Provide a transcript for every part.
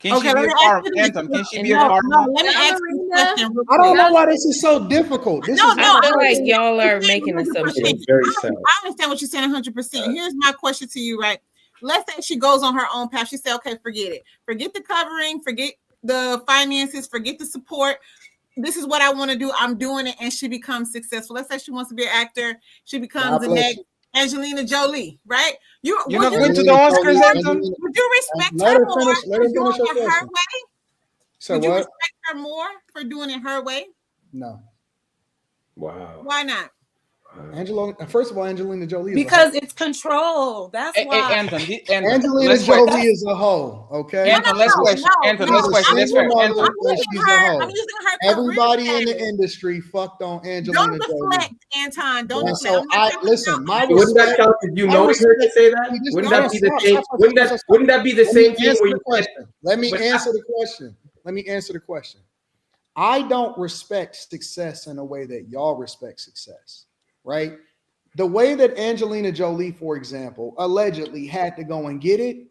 Can she be a part of Anton? Can she be a part of let me ask you a question. I don't know why this is so difficult. This is I feel like y'all are making assumptions. I understand what you're saying 100%. Here's my question to you, right? Let's say she goes on her own path. She said, okay, forget it. Forget the covering, forget the finances, forget the support. This is what I want to do. I'm doing it. And she becomes successful. Let's say she wants to be an actor. She becomes the next Angelina Jolie, right? You're not going to the Oscars, Anton? Would you respect her more for doing it her way? So would you respect her more for doing it her way? No. Wow. Why not? First of all, Angelina Jolie is because it's control. That's why. Anton, Angelina Jolie is a hoe. Okay. Anton, let's question. Anton, let's question. That's fair. Anton, she's a hoe. Everybody in the industry fucked on Angelina Jolie. Don't deflect, Anton. Don't deflect. So listen. Wouldn't that count if you notice her to say that? Wouldn't that be the same? Wouldn't that be the same thing? Let me answer the question. I don't respect success in a way that y'all respect success. Right? The way that Angelina Jolie, for example, allegedly had to go and get it,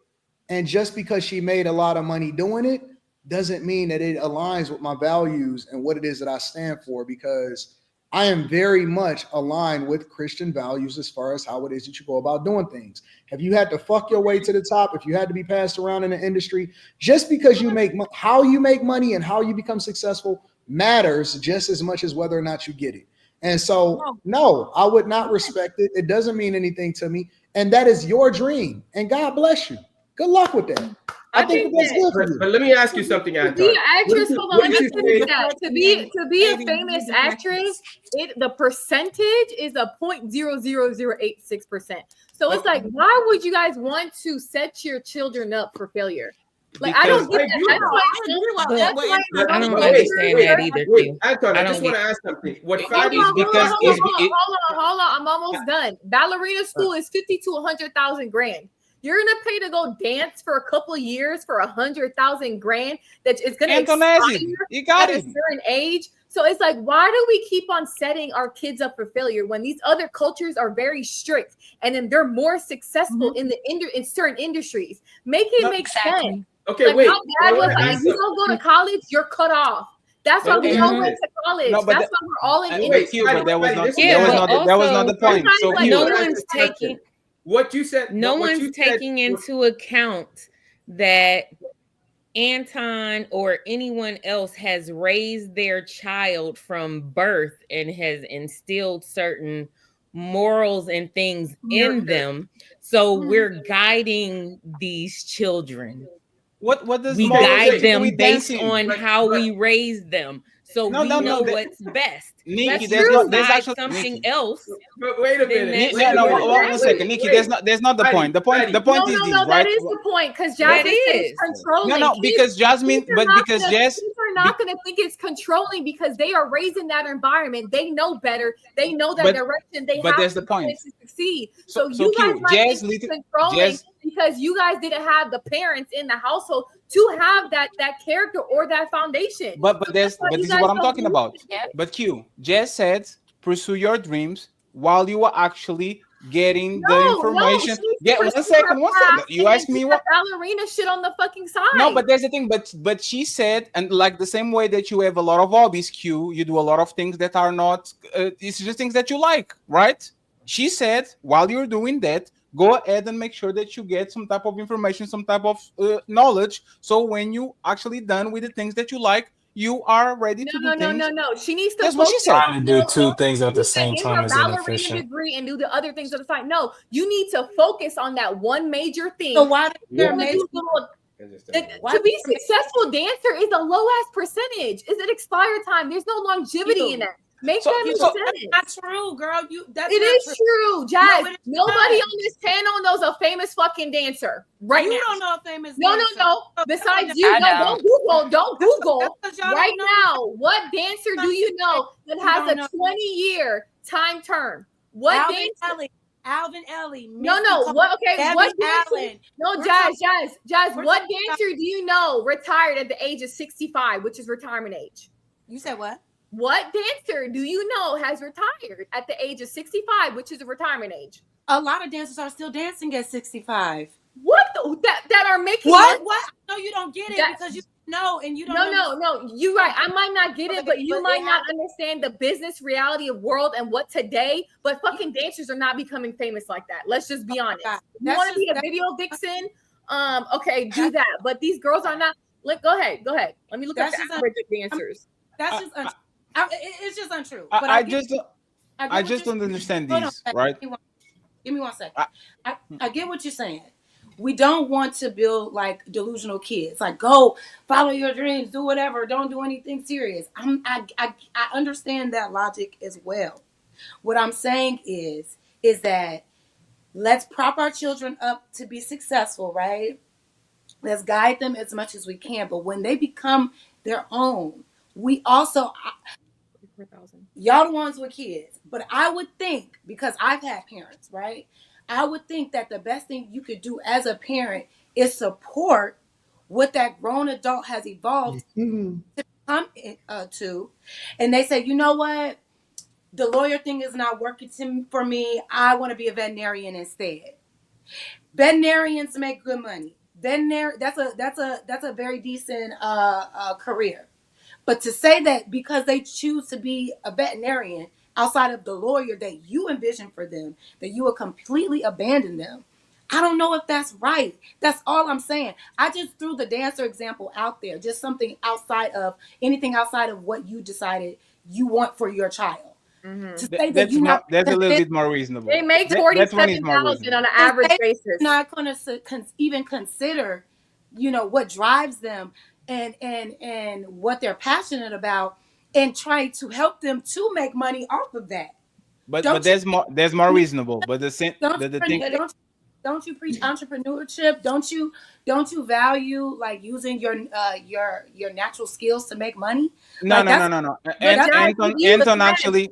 and just because she made a lot of money doing it, doesn't mean that it aligns with my values and what it is that I stand for, because I am very much aligned with Christian values as far as how it is that you go about doing things. Have you had to fuck your way to the top? If you had to be passed around in the industry, just because you make how you make money and how you become successful matters just as much as whether or not you get it. And so, no, I would not respect it. It doesn't mean anything to me. And that is your dream. And God bless you. Good luck with that. I think that's good for you. But let me ask you something, Anton. To be an actress, hold on, let me finish that. To be a famous actress, the percentage is a 0.00086%. So it's like, why would you guys want to set your children up for failure? Like, I don't get that. I don't understand that either. Anton, I just want to ask something. What fact is because hold on, I'm almost done. Ballerina school is 50 to 100,000 grand. You're gonna pay to go dance for a couple of years for 100,000 grand. That it's gonna expire you got at a certain age. So it's like, why do we keep on setting our kids up for failure when these other cultures are very strict and then they're more successful in certain industries? Make it make sense. Okay, like wait. My dad was like, if you don't go to college, you're cut off. That's why we all went to college. That's why we're all in industry. But that was not the point. So no one's taking what you said. No one's taking into account that Anton or anyone else has raised their child from birth and has instilled certain morals and things in them. So we're guiding these children. What does we guide them based on how we raise them? So we know what's best. Nikki, there's actually something else. But wait a minute. One second, Nikki. There's not the point. The point is this, right? That is the point, because Jasmine is controlling. No, because Jasmine, because Jess are not going to think it's controlling because they are raised in that environment. They know better. They know that direction. But there's the point to succeed. So you guys might think it's controlling because you guys didn't have the parents in the household to have that character or that foundation. But this is what I'm talking about. But Q, Jess said, pursue your dreams while you are actually getting the information. One second. You asked me what ballerina shit on the fucking side. No, but there's the thing. But she said, and like the same way that you have a lot of hobbies, Q, you do a lot of things that are not. It's just things that you like, right? She said, while you're doing that, go ahead and make sure that you get some type of information, some type of knowledge. So when you actually done with the things that you like, you are ready to do things. No. She needs to. That's what she said. Trying to do two things at the same time is inefficient. Degree and do the other things at the side. No, you need to focus on that one major thing. So why to be successful dancer is a low ass percentage. Is it expired time? There's no longevity in that. Make that make sense. That's true, girl. It is true, Jazz. Nobody on this panel knows a famous fucking dancer. Right now. You don't know a famous dancer. No. Besides you, don't Google. Right now, what dancer do you know that has a 20-year time term? What dancer? Alvin Ellie. No. What dancer? No, Jazz. What dancer do you know retired at the age of 65, which is retirement age? You said what? What dancer do you know has retired at the age of 65, which is a retirement age? A lot of dancers are still dancing at 65. that are making What? money. What? No, you don't get it That- because you know and you don't. No. You're right. I might not get it, but you might not understand the business reality of world and what today. But fucking dancers are not becoming famous like that. Let's just be honest. You want to be a video vixen? Okay, do that. But these girls are not. Go ahead. Let me look at the average dancers. That's just it's just untrue. But I just don't understand these, right? Give me 1 second. I get what you're saying. We don't want to build like delusional kids. Like, go follow your dreams, do whatever, don't do anything serious. I understand that logic as well. What I'm saying is that let's prop our children up to be successful, right? Let's guide them as much as we can. But when they become their own, we also y'all the ones with kids. But I would think, because I've had parents, right? I would think that the best thing you could do as a parent is support what that grown adult has evolved to come to. And they say, you know what? The lawyer thing is not working for me. I want to be a veterinarian instead. Veterinarians make good money. That's a very decent career. But to say that because they choose to be a veterinarian outside of the lawyer that you envision for them, that you will completely abandon them, I don't know if that's right. That's all I'm saying. I just threw the dancer example out there, just something anything outside of what you decided you want for your child. Mm-hmm. To say that that's a little bit more reasonable. They make 47,000 on an average basis. Not going to even consider, what drives them and what they're passionate about, and try to help them to make money off of that. But there's more reasonable. But the thing. Don't you preach entrepreneurship? Don't you value like using your natural skills to make money? No. Anton actually,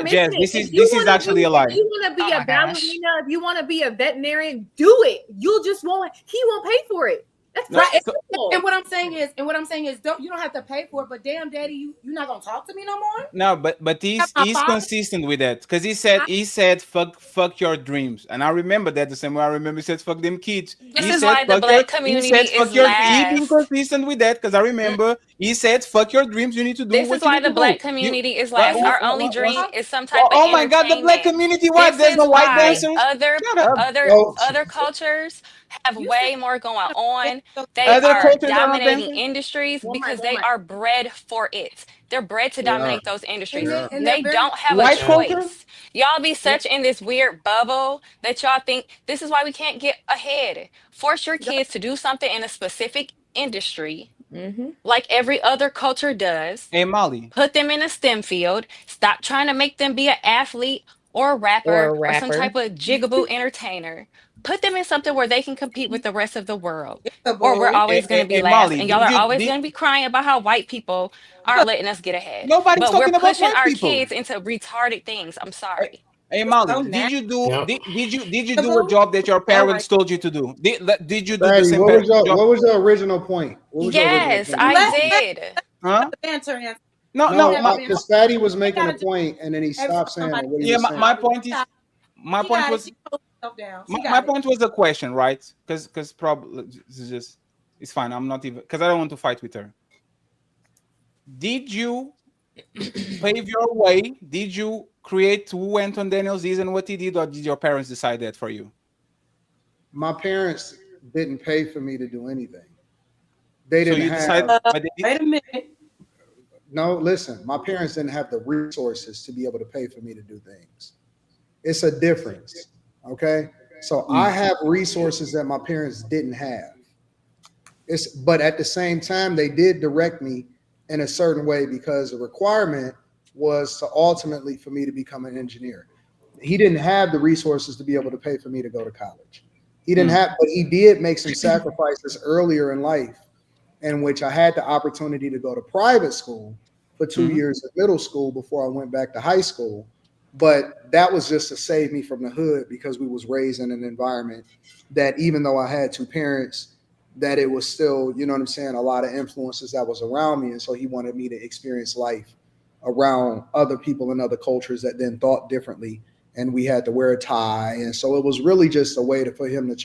Jazz, this is actually a lie. If you want to be a ballerina, if you want to be a veterinarian, do it. He won't pay for it. That's right. And what I'm saying is, you don't have to pay for it. But damn, daddy, you're not gonna talk to me no more. No, but he's consistent with that, because he said fuck your dreams, and I remember that the same way I remember he said fuck them kids. This is why the black community is last. He's been consistent with that, because I remember he said fuck your dreams. You need to do. This is why the black community is last. Our only dream is some type of. Oh my God, the black community. What? There's no white dancers. Other cultures have way more going on. They are dominating industries because they are bred for it. They're bred to dominate those industries. They don't have a choice. Y'all be such in this weird bubble that y'all think this is why we can't get ahead. Force your kids to do something in a specific industry, like every other culture does. Hey, Molly. Put them in a STEM field. Stop trying to make them be an athlete or a rapper or some type of jigaboo entertainer. Put them in something where they can compete with the rest of the world. Or we're always going to be last. Molly, and y'all are always going to be crying about how white people aren't letting us get ahead. Nobody's but we're talking about pushing white our people. kids into retarded things. I'm sorry. Hey, Molly, did you do a job that your parents told you to do? Did you do the same job? What was your original point? Yes, I did. Huh? No, because Fatty was making a point and then he stopped saying it. Yeah, my point was a question, right? Because probably it's fine. I'm not even, because I don't want to fight with her. Did you pave your way? Did you create who Anton Daniels is and what he did, or did your parents decide that for you? My parents didn't pay for me to do anything. They didn't wait a minute. No, listen, my parents didn't have the resources to be able to pay for me to do things. It's a difference. Okay. So I have resources that my parents didn't have. But at the same time, they did direct me in a certain way, because the requirement was to ultimately for me to become an engineer. He didn't have the resources to be able to pay for me to go to college. He didn't have, but he did make some sacrifices earlier in life, in which I had the opportunity to go to private school for 2 years of middle school before I went back to high school. But that was just to save me from the hood, because we was raised in an environment that, even though I had two parents, that it was still, you know what I'm saying, a lot of influences that was around me. And so he wanted me to experience life around other people and other cultures that then thought differently. And we had to wear a tie. And so it was really just a way for him to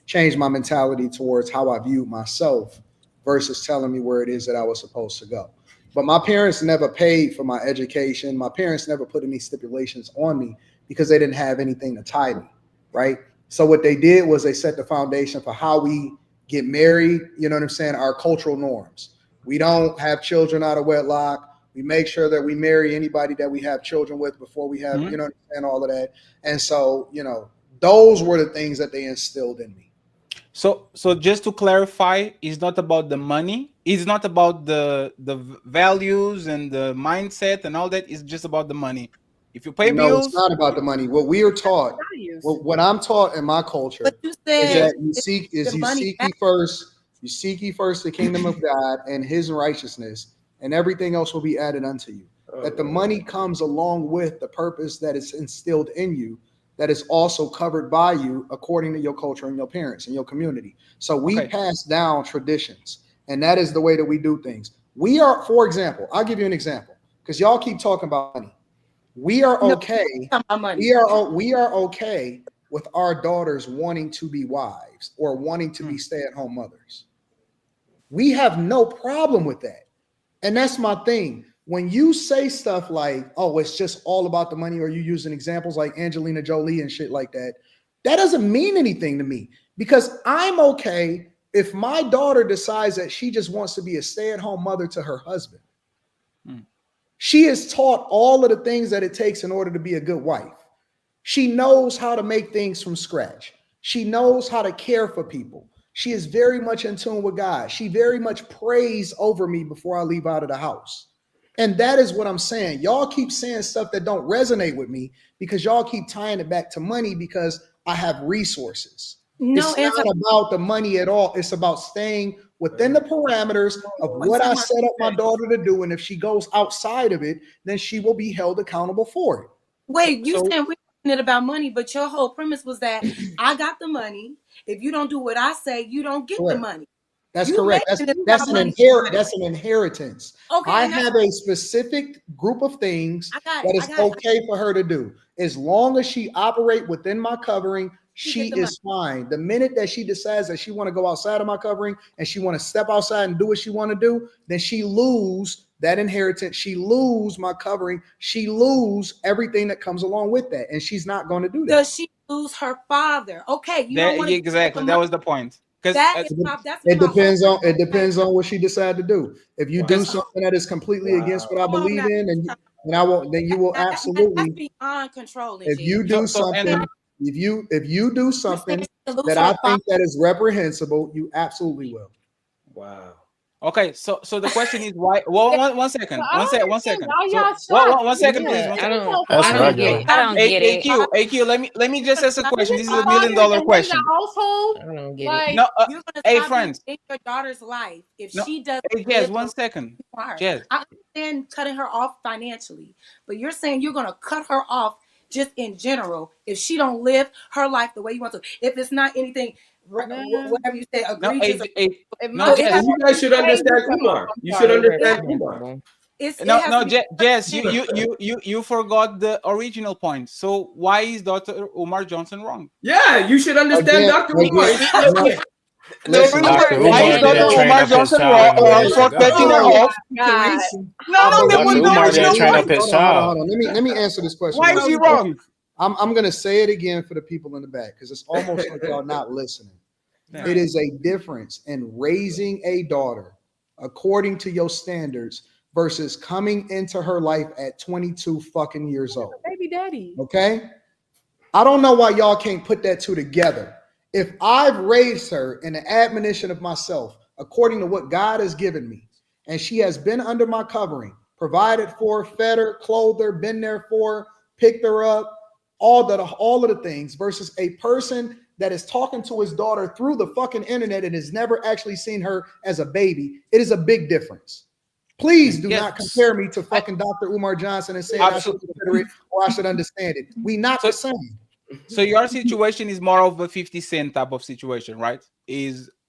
changed my mentality towards how I viewed myself versus telling me where it is that I was supposed to go. But my parents never paid for my education. My parents never put any stipulations on me because they didn't have anything to tie me, right? So what they did was they set the foundation for how we get married, you know what I'm saying, our cultural norms. We don't have children out of wedlock. We make sure that we marry anybody that we have children with before we have, you know what I'm saying, all of that. And so, you know, those were the things that they instilled in me. So just to clarify, it's not about the money. It's not about the values and the mindset and all that. It's just about the money. If you pay bills, it's not about the money. What we are taught, what I'm taught in my culture, is that you seek ye first the kingdom of God and His righteousness, and everything else will be added unto you. That the money comes along with the purpose that is instilled in you, that is also covered by you according to your culture and your parents and your community. So we pass down traditions, and that is the way that we do things. We are, for example, I'll give you an example because y'all keep talking about money. We are okay. We are okay with our daughters wanting to be wives or wanting to be stay-at-home mothers. We have no problem with that. And that's my thing. When you say stuff like, oh, it's just all about the money, or you using examples like Angelina Jolie and shit like that, that doesn't mean anything to me because I'm okay if my daughter decides that she just wants to be a stay-at-home mother to her husband. She is taught all of the things that it takes in order to be a good wife. She knows how to make things from scratch. She knows how to care for people. She is very much in tune with God. She very much prays over me before I leave out of the house. And that is what I'm saying. Y'all keep saying stuff that don't resonate with me because y'all keep tying it back to money because I have resources. It's not about the money at all. It's about staying within the parameters of what I set up my daughter to do. And if she goes outside of it, then she will be held accountable for it. Wait, you saying we're talking about money, but your whole premise was that I got the money. If you don't do what I say, you don't get the money. That's correct. That's an inheritance. Okay, I have a specific group of things that is okay for her to do. As long as she operate within my covering, she is fine. The minute that she decides that she want to go outside of my covering and she want to step outside and do what she want to do, then she lose that inheritance. She lose my covering. She lose everything that comes along with that. And she's not going to do that. Does she lose her father? Okay, you don't want to exactly. That was the point. It depends on what she decide to do. If you do something that is completely against what I believe in, and I won't, then you will absolutely beyond control. If you do something, if you do something that I think that is reprehensible, you absolutely will. Wow. Okay, so the question is why? Well, one second. One second, please. I don't get it. AQ, let me just ask a question. This is $1 million question. Household. I don't get it. No, you're gonna friends. In your daughter's life, if she does. Yes, 1 second. Yes. I understand cutting her off financially, but you're saying you're gonna cut her off just in general if she don't live her life the way you want to. If it's not anything. Whatever you say, egregious. You guys should understand Umar. You should understand Umar. Jess, you forgot the original point. So why is Dr. Umar Johnson wrong? Yeah, you should understand Dr. Umar. Why is Dr. Umar Johnson wrong for cutting her off? Umar didn't train up his child. Let me answer this question. Why is he wrong? I'm going to say it again for the people in the back because it's almost like y'all not listening. Yeah. It is a difference in raising a daughter according to your standards versus coming into her life at 22 fucking years old. Baby daddy. Okay? I don't know why y'all can't put that two together. If I've raised her in the admonition of myself according to what God has given me, and she has been under my covering, provided for, fed her, clothed her, been there for, picked her up, all of the things versus a person that is talking to his daughter through the fucking internet and has never actually seen her as a baby. It is a big difference. Please do not compare me to fucking Dr. Umar Johnson and say I should consider it or I should understand it. We not the same. So your situation is more of a 50 Cent type of situation, right?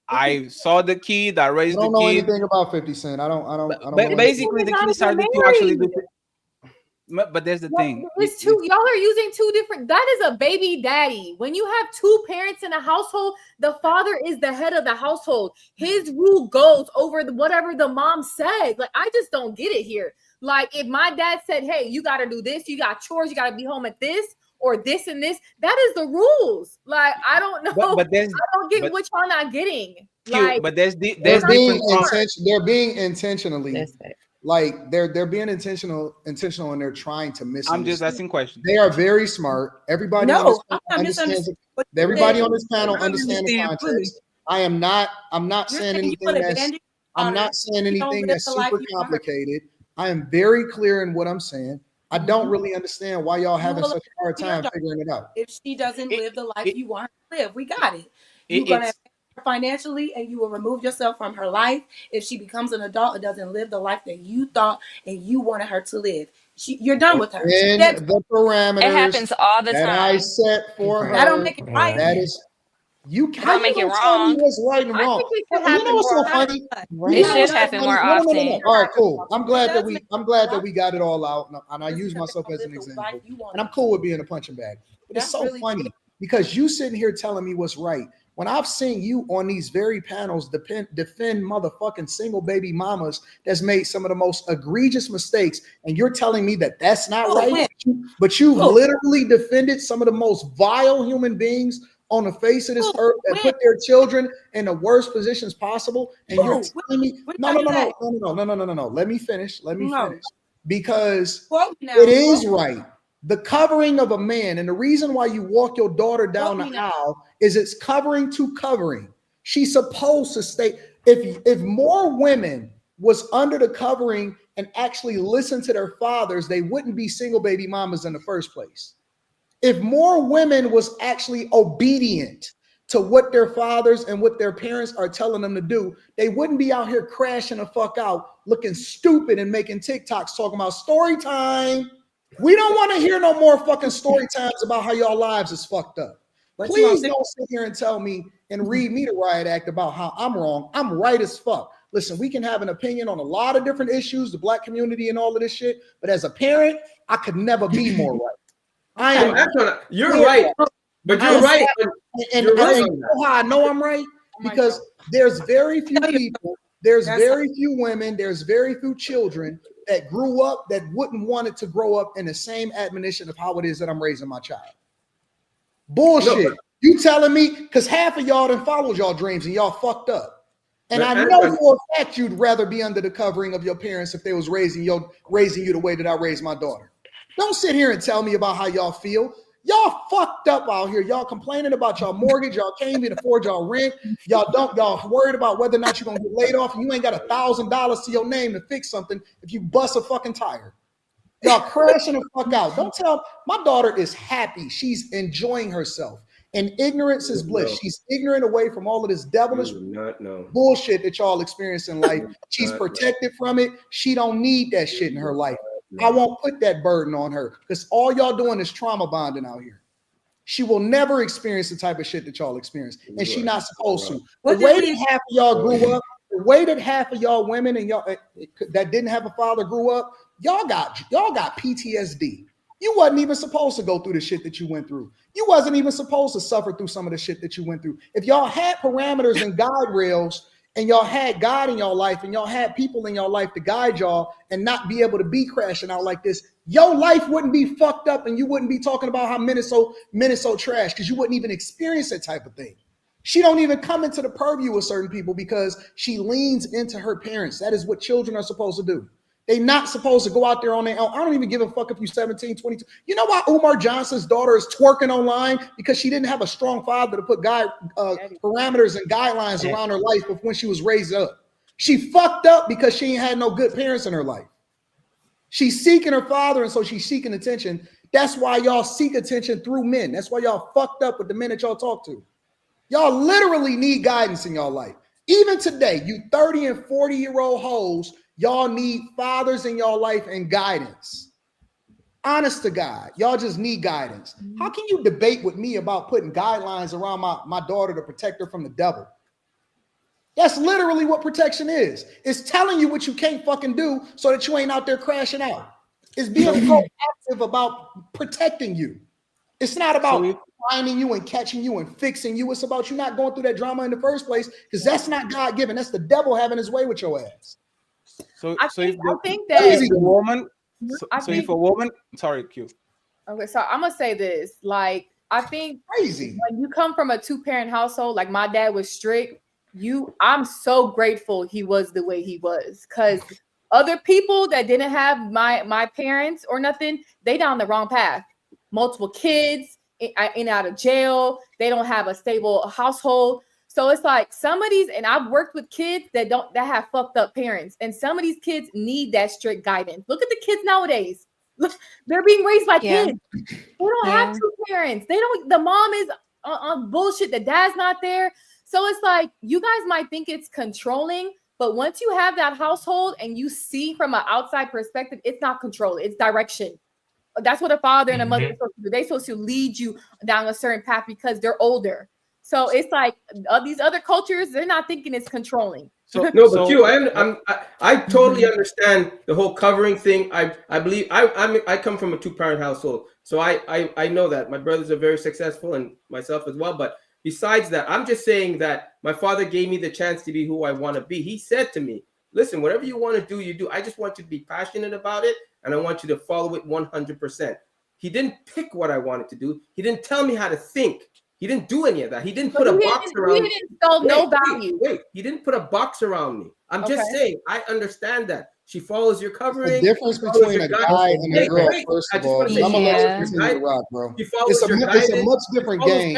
I saw the kid, I raised the kid. I don't know anything about 50 Cent. I don't. Basically, the kid started to actually do. But there's the thing. It's two. Y'all are using two different. That is a baby daddy. When you have two parents in a household, the father is the head of the household. His rule goes over whatever the mom said. Like, I just don't get it here. Like, if my dad said, "Hey, you got to do this. You got chores. You got to be home at this or this and this," that is the rules. Like, I don't know. I don't get what y'all not getting. Like, but there's they're being intentionally. Like they're being intentional, and they're trying to miss. I'm just asking questions. They are very smart. Everybody on this panel understands. Everybody on this panel understands the context. I'm not saying anything that's super complicated. I am very clear in what I'm saying. I don't really understand why y'all having such a hard time figuring it out. If she doesn't live the life you want her to live, we got it. You're gonna financially, and you will remove yourself from her life. If she becomes an adult and doesn't live the life that you thought and you wanted her to live, you're done with her. In the parameters it happens all the time. I set for her. That don't make it right. That is. You can't make it wrong. What's right and wrong. You know what's so funny? It should happen more often. No. All right, cool. I'm glad that we got it all out, and I use myself as an example. And I'm cool with being a punching bag. But it's so funny because you sitting here telling me what's right when I've seen you on these very panels defend motherfucking single baby mamas that's made some of the most egregious mistakes, and you're telling me that that's not right. But you've literally defended some of the most vile human beings on the face of this earth that put their children in the worst positions possible, and you're telling me no. Let me finish. Because it is right. The covering of a man, and the reason why you walk your daughter down the aisle is it's covering to covering. She's supposed to stay. If more women was under the covering and actually listened to their fathers, they wouldn't be single baby mamas in the first place. If more women was actually obedient to what their fathers and what their parents are telling them to do, they wouldn't be out here crashing the fuck out, looking stupid and making TikToks talking about story time. We don't want to hear no more fucking story times about how y'all lives is fucked up. Please don't sit here and tell me and read me the riot act about how I'm wrong. I'm right as fuck. Listen, we can have an opinion on a lot of different issues, the black community and all of this shit, but as a parent, I could never be more right. You're right, but you're right. And you know how I know I'm right? Because there's very few people, there's very few women, there's very few children that grew up that wouldn't want it to grow up in the same admonition of how it is that I'm raising my child. Bullshit. No, you telling me, because half of y'all done followed y'all dreams and y'all fucked up. And I know for a fact you'd rather be under the covering of your parents if they was raising you the way that I raised my daughter. Don't sit here and tell me about how y'all feel. Y'all fucked up out here. Y'all complaining about y'all mortgage. Y'all can't even afford y'all rent. Y'all worried about whether or not you're gonna get laid off, and you ain't got $1,000 to your name to fix something if you bust a fucking tire. Y'all crashing the fuck out. Don't tell my daughter is happy. She's enjoying herself. And ignorance is bliss. She's ignorant away from all of this devilish bullshit that y'all experience in life. She's protected from it. She don't need that shit in her life. I won't put that burden on her because all y'all doing is trauma bonding out here. She will never experience the type of shit that y'all experience, and she's not supposed to. The way that half of y'all grew up, the way that half of y'all women and y'all that didn't have a father grew up, y'all got PTSD. You wasn't even supposed to go through the shit that you went through. You wasn't even supposed to suffer through some of the shit that you went through. If y'all had parameters and guide rails, and y'all had God in your life, and y'all had people in your life to guide y'all and not be able to be crashing out like this, your life wouldn't be fucked up, and you wouldn't be talking about how Minnesota trash, because you wouldn't even experience that type of thing. She don't even come into the purview of certain people because she leans into her parents. That is what children are supposed to do. They're not supposed to go out there on their own. I don't even give a fuck if you're 17, 22. You know why Umar Johnson's daughter is twerking online? Because she didn't have a strong father to put parameters and guidelines around her life when she was raised up. She fucked up because she ain't had no good parents in her life. She's seeking her father, and so she's seeking attention. That's why y'all seek attention through men. That's why y'all fucked up with the men that y'all talk to. Y'all literally need guidance in y'all life. Even today, you 30 and 40-year-old hoes, y'all need fathers in your life and guidance. Honest to God, y'all just need guidance. How can you debate with me about putting guidelines around my daughter to protect her from the devil? That's literally what protection is. It's telling you what you can't fucking do so that you ain't out there crashing out. is being proactive about protecting you. It's not about finding you and catching you and fixing you. It's about you not going through that drama in the first place, because that's not God given. That's the devil having his way with your ass. I think that if a woman, if a woman, sorry, Q. Okay, so I'm gonna say this. Like, I think crazy when you come from a 2-parent household, like my dad was strict. I'm so grateful he was the way he was, because other people that didn't have my parents or nothing, they down the wrong path. Multiple kids in and out of jail. They don't have a stable household. So it's like some of these, and I've worked with kids that have fucked up parents, and some of these kids need that strict guidance. Look at the kids nowadays. Look, they're being raised by kids. They don't have 2 parents. They don't. The mom is on bullshit. The dad's not there. So it's like you guys might think it's controlling, but once you have that household and you see from an outside perspective, it's not control. It's direction. That's what a father and a mother are supposed to do. They're supposed to lead you down a certain path because they're older. So it's like these other cultures, they're not thinking it's controlling. Q, I totally understand the whole covering thing. I believe I come from a 2-parent household, so I know that my brothers are very successful and myself as well. But besides that, I'm just saying that my father gave me the chance to be who I want to be. He said to me, "Listen, whatever you want to do, you do. I just want you to be passionate about it, and I want you to follow it 100%." He didn't pick what I wanted to do. He didn't tell me how to think. He didn't do any of that. He didn't put a box around me. He didn't install no value. Wait, he didn't put a box around me. I'm just saying, I understand that. She follows your covering. The difference between a guy and a girl, first of all, I'm gonna let you continue to rock, bro. It's a much different game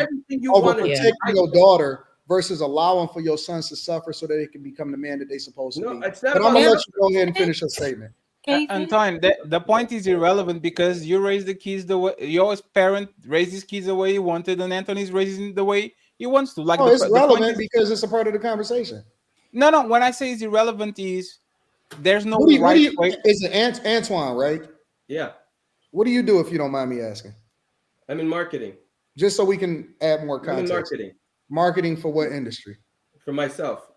over protecting your daughter versus allowing for your sons to suffer so that they can become the man that they're supposed to be. But I'm gonna let you go ahead and finish your statement. Anton, the point is irrelevant because you raise the kids the way your parent raised his kids the way he wanted, and Anthony's raising the way he wants to. Like, it's relevant because it's a part of the conversation. No. When I say it's irrelevant, is there's no way. Is it Antoine, right? Yeah. What do you do if you don't mind me asking? I'm in marketing. Just so we can add more context. I'm in marketing. Marketing for what industry? For myself.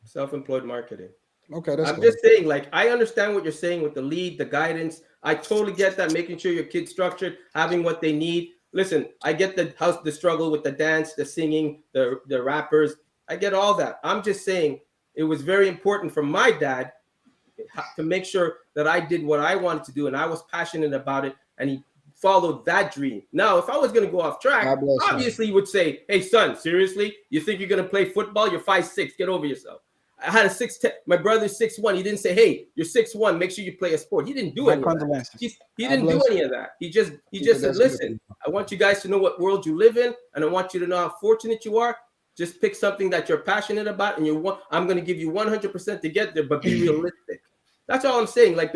Self-employed marketing. Okay, that's I'm just saying, like, I understand what you're saying with the lead, the guidance. I totally get that, making sure your kid's structured, having what they need. Listen, I get the struggle with the dance, the singing, the rappers. I get all that. I'm just saying it was very important for my dad to make sure that I did what I wanted to do, and I was passionate about it, and he followed that dream. Now, if I was going to go off track, obviously you would say, "Hey, son, seriously? You think you're going to play football? You're 5'6". Get over yourself." I had a 6'10". My brother's 6'1". He didn't say, "Hey, you're 6'1". Make sure you play a sport." He didn't do any of that. He didn't do any of that. He just said, "Listen, I want you guys to know what world you live in, and I want you to know how fortunate you are. Just pick something that you're passionate about, and I'm going to give you 100% to get there, but be realistic." That's all I'm saying. Like,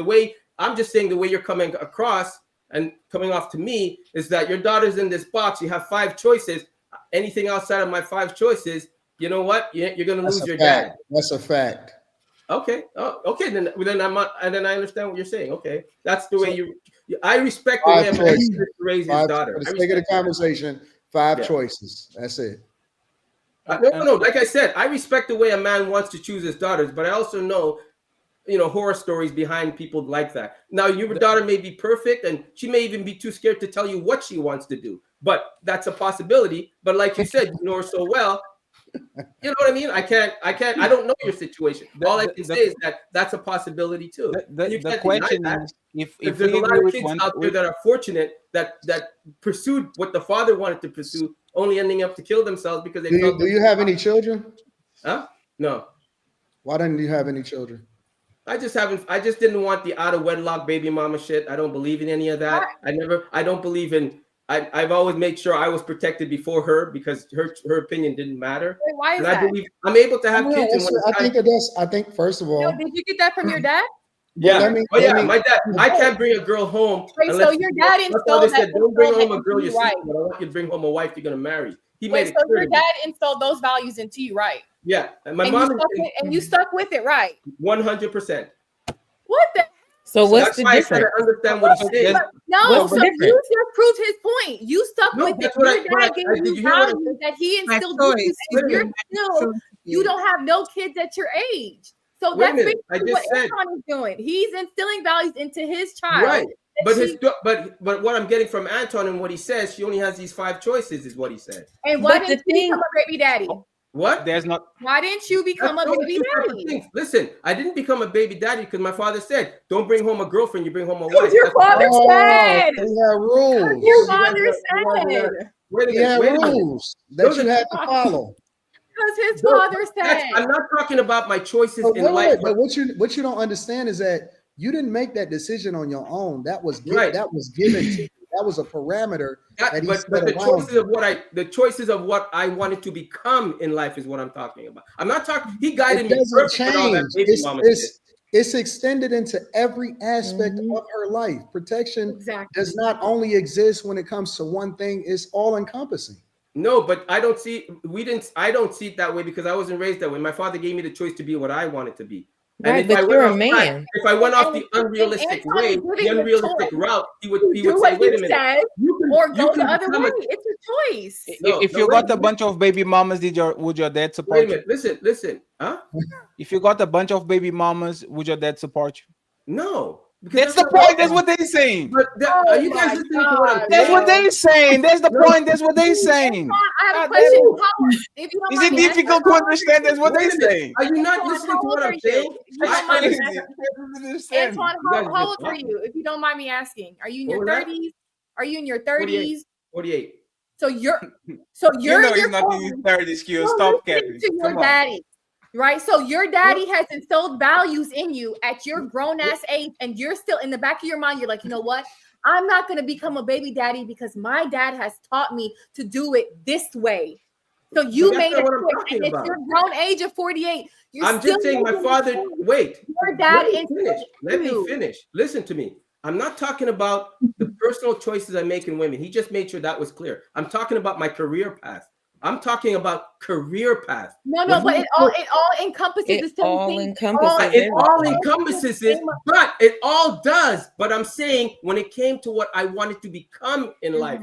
I'm just saying the way you're coming across and coming off to me is that your daughter's in this box. You have 5 choices. Anything outside of my 5 choices, you know what? You're going to lose your dad. That's a fact. Okay. Okay. Then I understand what you're saying. Okay. That's the way I respect the way a man raise his daughter. For the sake of the conversation, 5 choices. That's it. No. Like I said, I respect the way a man wants to choose his daughters, but I also know, horror stories behind people like that. Now, your daughter may be perfect, and she may even be too scared to tell you what she wants to do, but that's a possibility. But like you said, you know her so well. You know what I mean? I don't know your situation. All I can say is that that's a possibility too. The question is, if there's a lot of kids out there that are fortunate that pursued what the father wanted to pursue, only ending up to kill themselves because they do you have any children? Huh? No. Why didn't you have any children? I just didn't want the out of wedlock baby mama shit. I don't believe in any of that. I don't believe in. I've always made sure I was protected before her because her opinion didn't matter. Wait, why is and that? I believe I'm able to have kids. I think first of all, did you get that from your dad? Yeah. My dad. I can't bring a girl home. Wait, so your dad installed that? Don't bring home a girl you're right. I want you to bring home a wife you're gonna marry. He made it clear. Your dad installed those values into you, right? Yeah, and my mom you stuck with it, right? 100%. What the? So what's the difference? I understand what he's saying. No, so you just proved his point. You stuck with it. Your dad gave you values that he instilled in you. You don't have no kids at your age. So Wait a that's minute. I basically just what said Anton is doing. He's instilling values into his child. right. But what I'm getting from Anton and what he says, she only has these 5 choices, is what he said. And why didn't you become a baby daddy? What? There's not. Why didn't you become That's a baby daddy? things. Listen, I didn't become a baby daddy because my father said, "Don't bring home a girlfriend, you bring home a wife." Your father said. He had rules. Your father said. Wait a He had minute. rules that you had to follow. Because his father said. I'm not talking about my choices But in life. But what you don't understand is that you didn't make that decision on your own. That was given to you. That was a parameter. But the choices of what I wanted to become in life is what I'm talking about. I'm not talking. He guided me. Doesn't change. It's extended into every aspect of her life. Protection does not only exist when it comes to one thing. It's all encompassing. No, but I don't see. I don't see it that way because I wasn't raised that way. My father gave me the choice to be what I wanted to be. Right, and but you're a man. If I went off the unrealistic way, the unrealistic route, he would say, "Wait a minute, or go the other way." It's a choice. If you got a bunch of baby mamas, would your dad support you? Wait a minute, listen, huh? If you got a bunch of baby mamas, would your dad support you? No. That's the point. That's what they're saying. But are you guys listening to what I'm saying? That's what they're saying. That's the point. That's what they're saying. I have a question. Is it difficult to understand? That's what they're saying. Are you not listening to what I'm saying? Antoine, how old are you? If you don't mind me asking, are you in your 30s? Are you in your 30s? 48. So you're you know he's not in his 30s. Q. Stop, Kevin. Come on. Daddy. Right, so your daddy has instilled values in you at your grown-ass age, and you're still in the back of your mind. You're like, you know what? I'm not going to become a baby daddy because my dad has taught me to do it this way. So you made a choice, and at your grown age of 48, I'm just saying, my father. Wait, your dad let me finish. Listen to me. I'm not talking about the personal choices I make in women. He just made sure that was clear. I'm talking about my career path. I'm talking about career path. No, but it all encompasses the same thing. It all encompasses it, but it all does. But I'm saying when it came to what I wanted to become in life,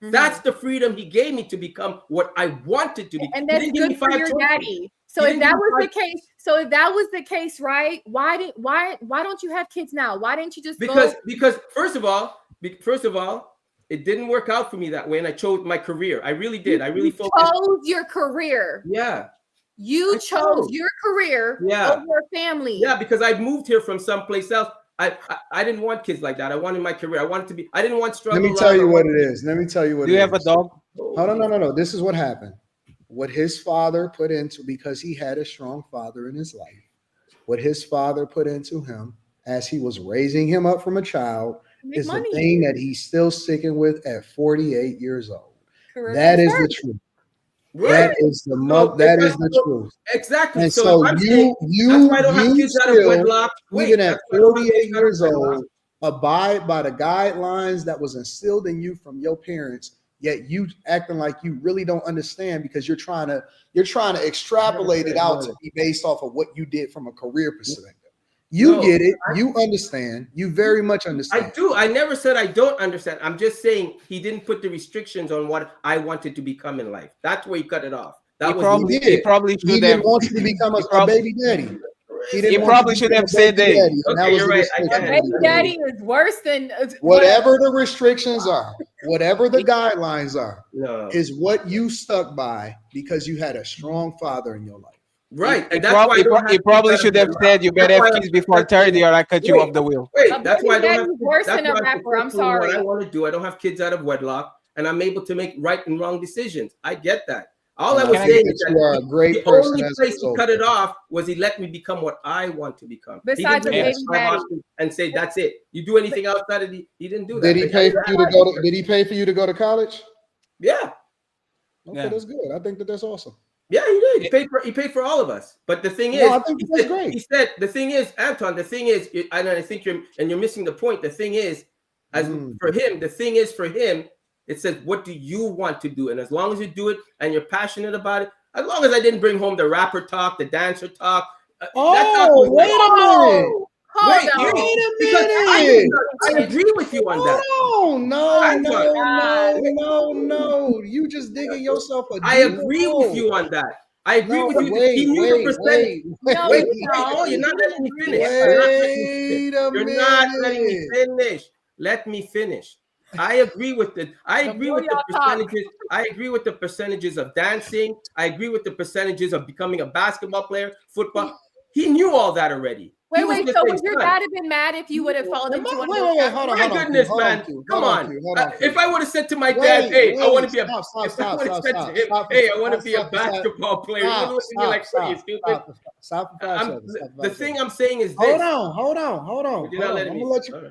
that's the freedom he gave me to become what I wanted to be. And that's good for your daddy. So if that was the case, right? Why don't you have kids now? Why didn't you just because first of all, it didn't work out for me that way, and I chose my career. I really did. I really focused. Chose your career. Yeah. You chose your career over a family. Yeah, because I moved here from someplace else. I didn't want kids like that. I wanted my career. I wanted to be. I didn't want struggle. Let me tell you what it is. Do you have a dog? Oh, no. This is what happened. What his father put into, because he had a strong father in his life, what his father put into him as he was raising him up from a child is the thing that he's still sticking with at 48 years old. That is the truth. Right. That is the truth. Exactly. And so you that's why I don't have kids out of wedlock. Even at 48 years old, abide by the guidelines that was instilled in you from your parents. Yet you acting like you really don't understand because you're trying to extrapolate it out to be based off of what you did from a career perspective. You get it. You understand. You very much understand. I do. I never said I don't understand. I'm just saying he didn't put the restrictions on what I wanted to become in life. That's where he cut it off. He probably should have wanted to become a baby daddy. He probably should have said that. Okay, you're right. Baby daddy is worse than whatever the restrictions are, whatever the guidelines are, is what you stuck by because you had a strong father in your life. Right, and that's why he probably should have said you better have kids before 30 or I cut you off the wheel. Wait, that's why I don't have worse than a rapper. I'm sorry. What I want to do, I don't have kids out of wedlock, and I'm able to make right and wrong decisions. I get that. All I was saying is that you are a great the person. only place he cut it off was he let me become what I want to become. Besides he baby daddy, and say that's it. You do anything outside of he didn't do that. Did he pay for you to go to? Did he pay for you to go to college? Yeah. Okay, that's good. I think that's awesome. Yeah, he did. He paid for all of us. But the thing is, I think that's great. He said the thing is, Anton. The thing is, and I think you're missing the point. The thing is, for him, it says, what do you want to do? And as long as you do it and you're passionate about it, as long as I didn't bring home the rapper talk, the dancer talk. Wait a minute. Wait a minute. I agree with you on that. No. You just digging yourself a I agree with you on that. I agree with you. He knew the percentage. You're not letting me finish. Wait a minute. You're not letting me finish. Let me finish. I agree with the percentages. I agree with the percentages of dancing. I agree with the percentages of becoming a basketball player, football. He knew all that already. So would your dad have been mad if you would have fallen into one of those? Hold on. My goodness, man. Come on. If I would have said to my dad, hey, I want to be a hey, I want to be a basketball player. You would be like, are you stupid? Stop. The thing I'm saying is this. Hold on.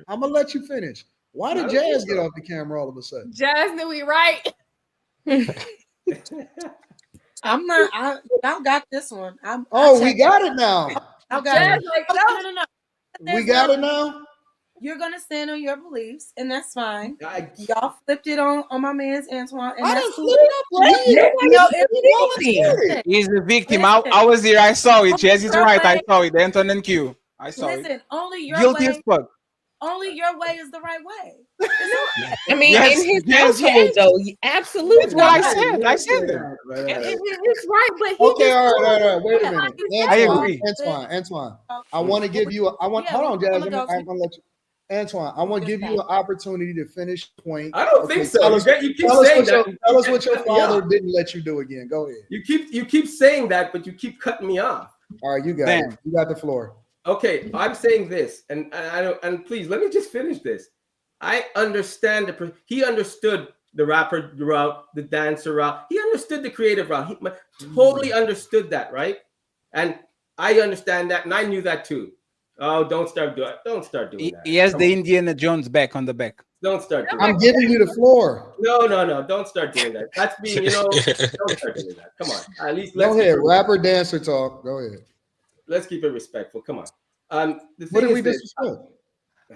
I'm gonna let you finish. Why did Jazz get off the camera all of a sudden? Jazz knew we right. I'm not. I got this one. We got it now. I got it. No. We got it now. You're gonna stand on your beliefs, and that's fine. Y'all flipped it on my man's Antoine. And I that's didn't flip it. He's the victim. I was here. I saw it. Jazz is right. I saw it. Anton and Q. I saw it. Listen, only your guilty way. As fuck. Only your way is the right way. I mean, in his household, though, absolutely. That's what I said. I said that. It's right, but he okay, all right. Wait a minute. I agree. Antoine. I want to give you. Hold on, Jazz. I'm gonna let you. Antoine, I want to give you an opportunity to finish the point. I don't think so. You keep saying that. Tell us what your father didn't let you do again. Go ahead. You keep saying that, but you keep cutting me off. All right, you got it. You got the floor. Okay, I'm saying this, and please let me just finish this. I understand he understood the rapper route, the dancer route. He understood the creative route. He totally understood that, right? And I understand that, and I knew that too. Oh, don't start doing that. He has the Indiana Jones back on the back. Don't start doing that. I'm giving you the floor. No. Don't start doing that. That's being, don't start doing that. Come on. At least go ahead. Rapper dancer talk. Go ahead. Let's keep it respectful. Come on. What did we disrespect?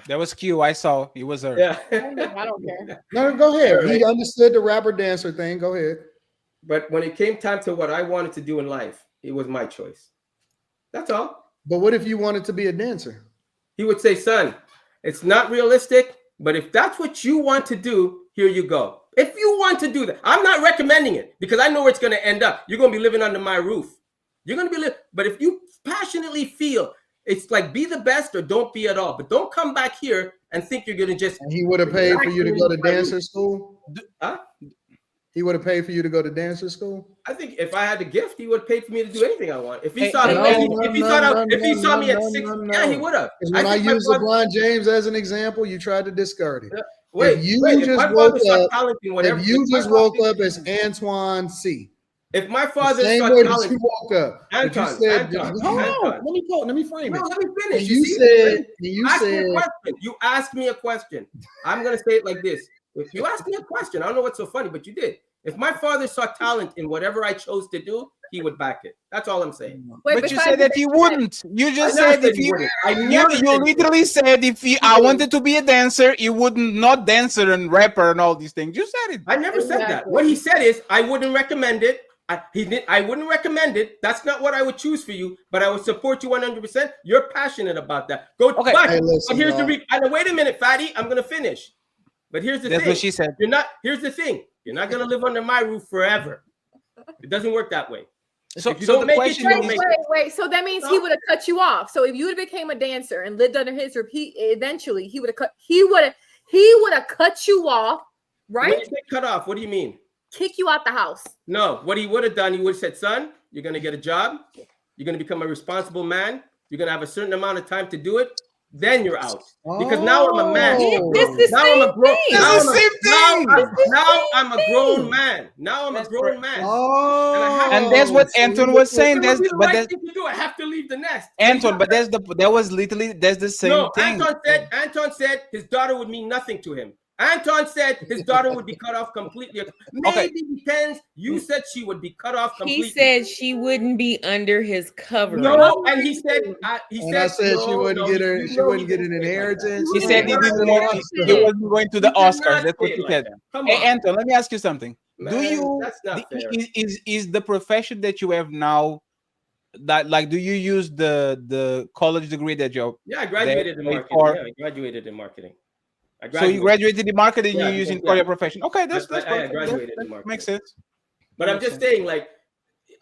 That was Q. I saw. It was her. Yeah. I don't care. No, go ahead. He understood the rapper dancer thing. Go ahead. But when it came time to what I wanted to do in life, it was my choice. That's all. But what if you wanted to be a dancer? He would say, son, it's not realistic, but if that's what you want to do, here you go. If you want to do that, I'm not recommending it because I know where it's going to end up. You're going to be living under my roof. You're going to be but if you passionately feel it's like be the best or don't be at all, but don't come back here and think you're going to just. And he would have paid for you to go to dancer school? Huh? He would have paid for you to go to dancer school? I think if I had the gift, he would have paid for me to do anything I want. If he saw me at 6, yeah, he would have. When I use LeBron James as an example, you tried to discard it. If you just woke up as Antoine C. If my father saw talent, you woke up. Anton, let me frame it. No, let me finish. You asked me a question. I'm gonna say it like this. If you asked me a question, I don't know what's so funny, but you did. If my father saw talent in whatever I chose to do, he would back it. That's all I'm saying. But you said that he wouldn't. You just said if you literally said if I wanted to be a dancer, he wouldn't not dancer and rapper and all these things. You said it. I never said that. What he said is I wouldn't recommend it. I wouldn't recommend it. That's not what I would choose for you, but I would support you 100%. You're passionate about that. Okay. But here's wait a minute, Fatty. I'm gonna finish. But here's the thing. That's what she said. Here's the thing. You're not gonna live under my roof forever. It doesn't work that way. So that means he would have cut you off. So if you would have became a dancer and lived under his roof, eventually he would have cut you off, right? When you say cut off, what do you mean? Kick you out the house. No, what he would have done, he would have said, son, you're going to get a job. You're going to become a responsible man. You're going to have a certain amount of time to do it. Then you're out. Because now I'm a man. Now I'm a grown man. Now I'm a grown man. And that's what Anton was saying. But that's I have to leave the nest. Anton, but that's the same thing. Anton said his daughter would mean nothing to him. Anton said his daughter would be cut off completely. Maybe depends. You said she would be cut off completely. He said she wouldn't be under his covering. No, and he said she wouldn't get an inheritance. He said he wasn't going to the Oscars. That's what he said. Hey, Anton, let me ask you something. That's not fair. Is the profession that you have now that do you use the college degree that you? Yeah, I graduated in marketing. I graduated in marketing. So you graduated in marketing, you're using for your profession. Okay, that's I graduated in marketing. Makes sense. But I'm just saying,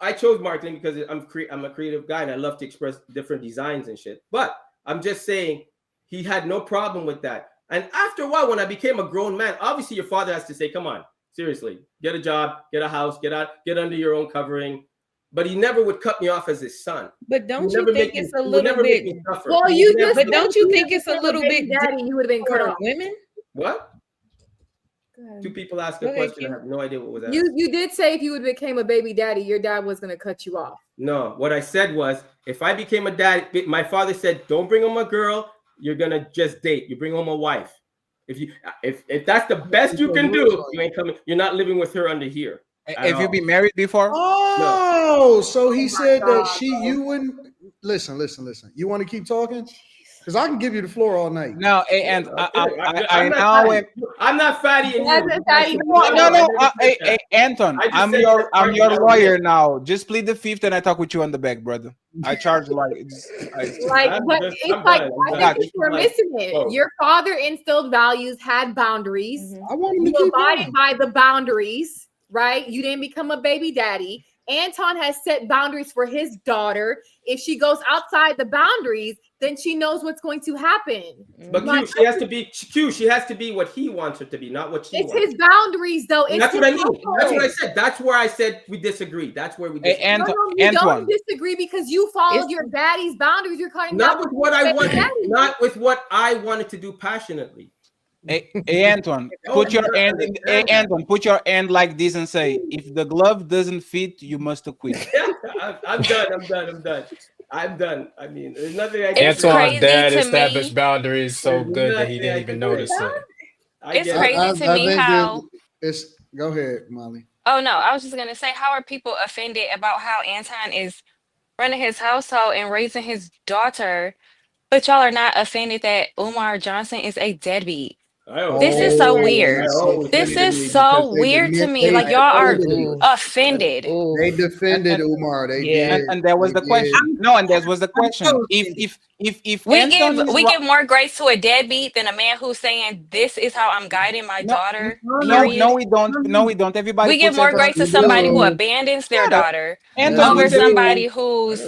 I chose marketing because I'm a creative guy and I love to express different designs and shit. But I'm just saying he had no problem with that. And after a while, when I became a grown man, obviously your father has to say, come on, seriously, get a job, get a house, get under your own covering. But he never would cut me off as his son. But don't you think it's a little bit? Well, but don't you think it's a little bit daddy? You would have been cut off. Women. What? Two people asked a question. I have no idea what was asked. You did say if you would became a baby daddy, your dad was going to cut you off. No, what I said was if I became a dad, my father said, don't bring home a girl. You're gonna just date. You bring home a wife. If that's the best you can do, you ain't coming. You're not living with her under here. Have you been married before? Oh, no. So he said that you wouldn't listen. You want to keep talking? Because I can give you the floor all night. No, and I'm not fatty. Hey, Anton, I'm your lawyer now. Just plead the fifth, and I talk with you on the back, brother. I charge but it's like I think you're missing it. Your father instilled values, had boundaries. I want him to you keep abided by the boundaries, right? You didn't become a baby daddy. Anton has set boundaries for his daughter. If she goes outside the boundaries, then she knows what's going to happen. But she has to be what he wants her to be, not what she wants. It's his boundaries, though. That's what I mean. That's what I said. That's where I said we disagree. That's where we disagree. You don't disagree because you followed your daddy's boundaries. You're cutting not with what I wanted, not with what I wanted to do passionately. Hey, Anton, put your hand in, Anton, put your hand like this and say, if the glove doesn't fit, you must quit. I'm done. I mean, there's nothing I can Anton, dad established boundaries so good that he didn't even notice it. It's crazy to me how. Go ahead, Molly. Oh, no, I was just going to say, how are people offended about how Anton is running his household and raising his daughter, but y'all are not offended that Umar Johnson is a deadbeat? This is so weird. This is so weird to me. Like y'all are offended. They defended Umar. They did. And that was the question. No, and that was the question. If we give more grace to a deadbeat than a man who's saying this is how I'm guiding my daughter. No, we don't. No, we don't. Everybody. We give more grace to somebody who abandons their daughter over somebody who's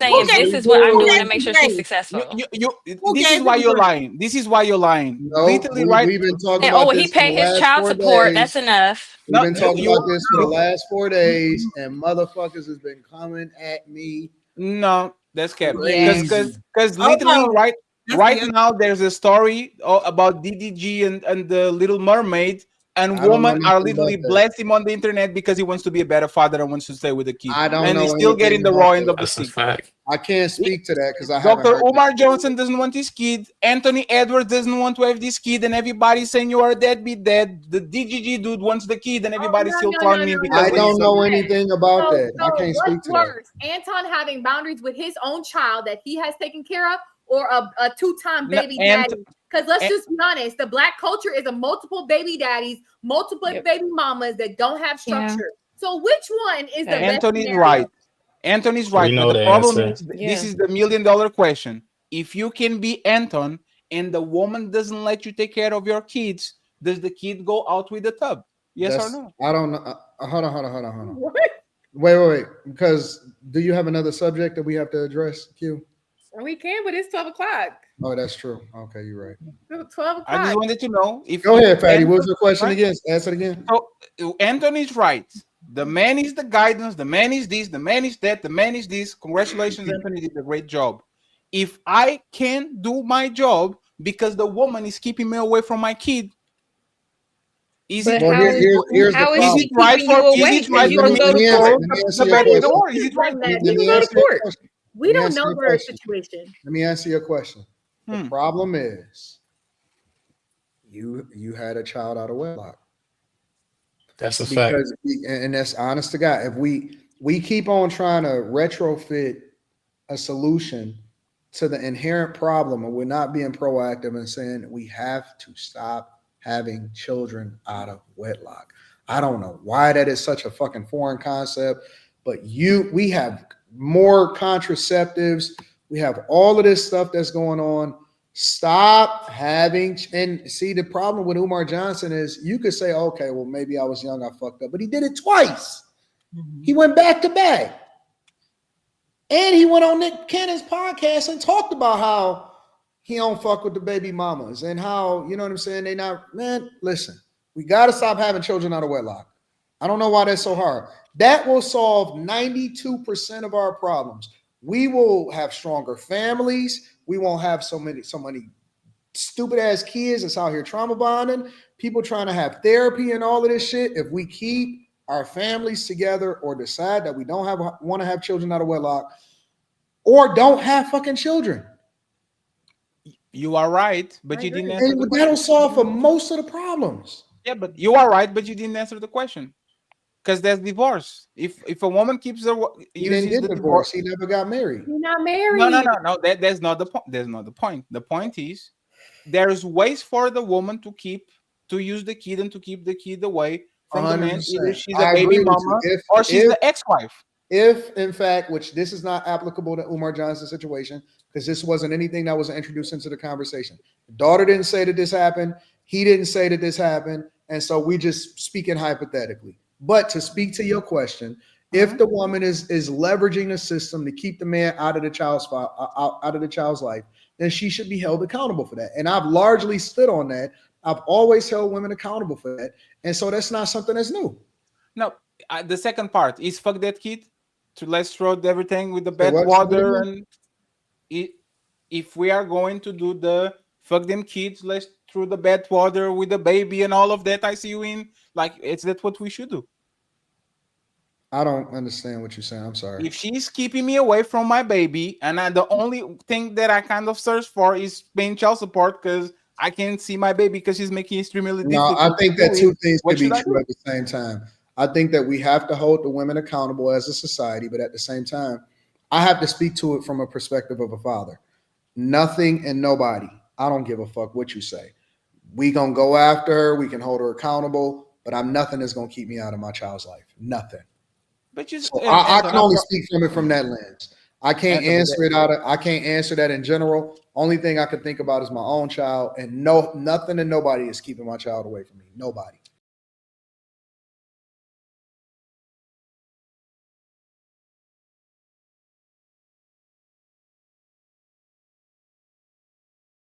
saying this is what I'm doing to make sure she's successful. This is why you're lying. This is why you're lying. Literally, right? We've been talking about this he paid his child support. That's enough. We've been talking about this for the last 4 days, and motherfuckers has been coming at me. No, that's cap. Because literally, right now, there's a story about DDG and the Little Mermaid, and women are literally blessed him on the internet because he wants to be a better father and wants to stay with the kid. And he's still getting the raw end of the stick. I can't speak to that because Dr. Umar Johnson doesn't want his kid. Anthony Edwards doesn't want to have this kid, and everybody's saying you are a deadbeat dad. The DGG dude wants the kid, and everybody's still clowning him because I don't know anything about that. I can't speak to that. Anton having boundaries with his own child that he has taken care of, or a two-time baby daddy? Because let's just be honest, the Black culture is a multiple baby daddies, multiple baby mamas that don't have structure. So which one is the best? Anthony's right. Anthony's right. But the problem is, this is the $1 million question. If you can be Anton and the woman doesn't let you take care of your kids, does the kid go out with the tub? Yes or no? I don't know. Hold on. What? Wait. Because do you have another subject that we have to address, Q? We can, but it's 12 o'clock. Oh, that's true. Okay, you're right. 12 o'clock. I just wanted to know if. Go ahead, Fatty. What was your question again? Answer it again. So Anthony's right. The man is the guidance. The man is this. The man is that. The man is this. Congratulations, Anthony did a great job. If I can't do my job because the woman is keeping me away from my kid, is it right for me to go the back door? Is it right? We don't know their situation. Let me answer your question. The problem is you had a child out of wedlock. That's a fact. And that's honest to God. If we keep on trying to retrofit a solution to the inherent problem, and we're not being proactive and saying that we have to stop having children out of wedlock. I don't know why that is such a fucking foreign concept, but we have more contraceptives. We have all of this stuff that's going on. Stop having, and see, the problem with Umar Johnson is you could say, okay, well, maybe I was young, I fucked up, but he did it twice. He went back to back. And he went on Nick Cannon's podcast and talked about how he don't fuck with the baby mamas and how, you know what I'm saying? They not, man, listen, we got to stop having children out of wedlock. I don't know why that's so hard. That will solve 92% of our problems. We will have stronger families. We won't have so many stupid ass kids that's out here trauma bonding, people trying to have therapy and all of this shit. If we keep our families together or decide that we don't want to have children out of wedlock or don't have fucking children. You are right, but you didn't answer the question. That'll solve for most of the problems. Yeah, but you are right, but you didn't answer the question. Because there's divorce. If a woman keeps her, he didn't get divorced. He never got married. He's not married. No. That's not the point. That's not the point. The point is, there's ways for the woman to use the kid and to keep the kid away from the man. Either she's a baby mama or she's the ex-wife. If, in fact, which this is not applicable to Umar Johnson's situation, because this wasn't anything that was introduced into the conversation. The daughter didn't say that this happened. He didn't say that this happened. And so we just speaking hypothetically. But to speak to your question, if the woman is leveraging the system to keep the man out of the child's life, then she should be held accountable for that. And I've largely stood on that. I've always held women accountable for that. And so that's not something that's new. No, the second part is fuck that kid. Let's throw everything with the bad water. And if we are going to do the fuck them kids, let's throw the bad water with the baby and all of that. I see you in that's what we should do. I don't understand what you're saying. I'm sorry. If she's keeping me away from my baby, and the only thing that I kind of search for is paying child support because I can't see my baby because she's making it extremely difficult. No, I think that two things could be true at the same time. I think that we have to hold the women accountable as a society, but at the same time, I have to speak to it from a perspective of a father. Nothing and nobody. I don't give a fuck what you say. We gonna go after her. We can hold her accountable, but nothing is gonna keep me out of my child's life. Nothing. But I can only speak from that lens. I can't answer it I can't answer that in general. Only thing I can think about is my own child, and nothing and nobody is keeping my child away from me. Nobody.